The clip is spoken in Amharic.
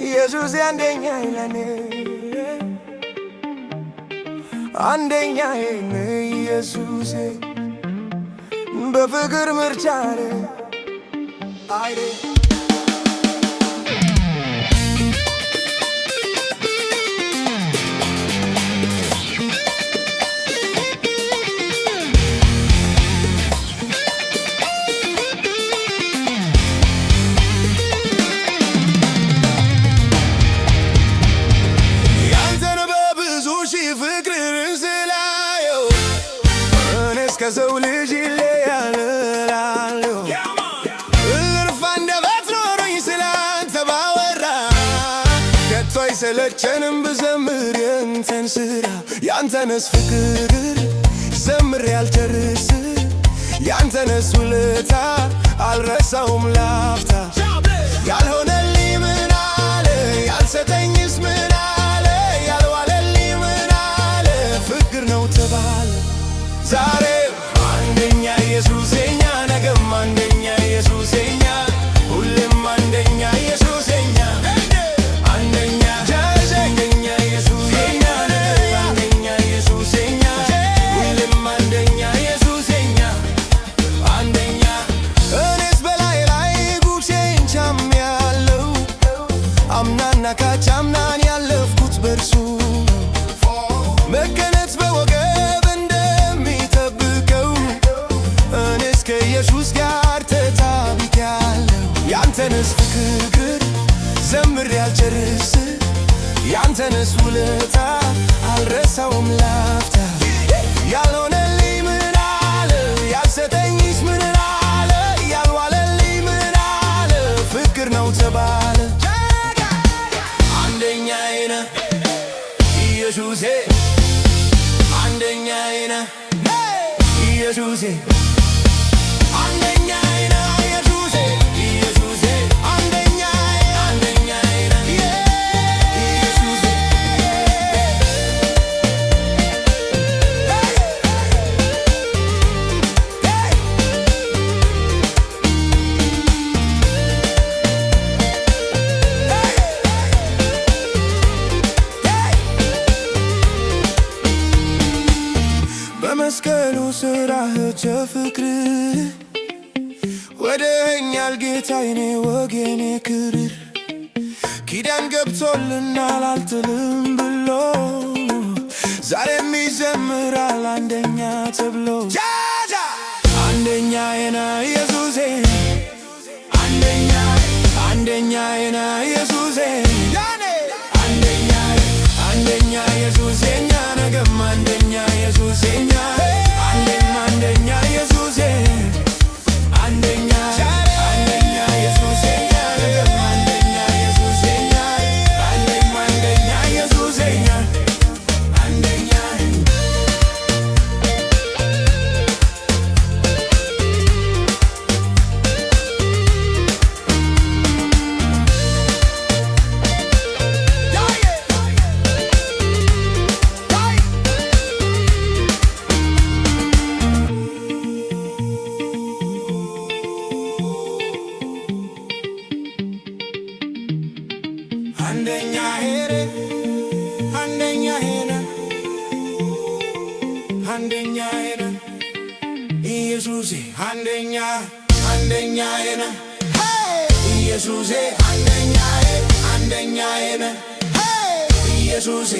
ኢየሱስ አንደኛዬ ለኔ አንደኛዬ ኢየሱስ በፍቅር ምርጫዬ አይዴ ከሰው ልጅ ይለያል እላለሁ እልፍ አንደበት ኖሮኝ ስላንተ ባወራ ከቶ አይሰለቸንም ብዘምር ያንተን ስራ ያንተንስ ፍቅር ዘምሬ አልጨርስ ያንተንስ ውለታ አልረሳውም ላፍታ ያልሆነልኝ ምን አለ ያልሰጠኝስ ምን አለ ያልዋለልኝ ምን አለ ፍቅር ነው ተባለ ዛሬ አንደኛ ኢየሱሰኛ ነገም አንደኛ ኢየሱሰኛ ሁሌም አንደኛ ኢየሱሰኛ አንደኛ አንደኛ ኢየሱሰኛ አንደኛ ኢየሱሰኛ ሁሌም አንደኛ ኢየሱሰኛ አንደኛ እኔስ በላይ ላይ ጉቼን ቻምያለሁ አምናና ካቻምናን ያለፍኩት በርሱ መገነዝ በወገብ ከኢየሱስ ጋር ተጣብቄያለሁ ያንተንስ ፍቅር ዘምሬ አልጨርስ ያንተንስ ውለታ አልረሳውም ላፍታ ያልሆነልኝ ምን አለ ያልሰጠኝስ ምን አለ ያልዋለልኝ ምን አለ ፍቅር ነው ተባለ አንደኛዬ ነህ ኢየሱሴ አንደኛዬ ነህ ኢየሱሴ በመስቀሉ ስራህ ፍቅር ወደኛል ጌታዬ ወገኔ ክብር ኪዳን ገብቶልናል አልጥልም ብሎ ዛሬም ይዘምራል አንደኛ ተብሎ አንደኛዬ ነህ ኢየሱሴ አንደኛዬ ነህ ኢየሱሴ አንደኛ ኢየሱሰኛ ነገም አንደኛ ኢየሱሰኛ አንደኛ ኢየሱሴ አንደኛ ኢየሱሰኛ ነገም አንደኛ ኢየሱሰኛ አንደኛ ኢየሱሰኛ አንደኛ አንደኛዬ ነህ ኢየሱሴ አንደኛዬ ነህ ኢየሱሴ አንደኛዬ ነህ ኢየሱሴ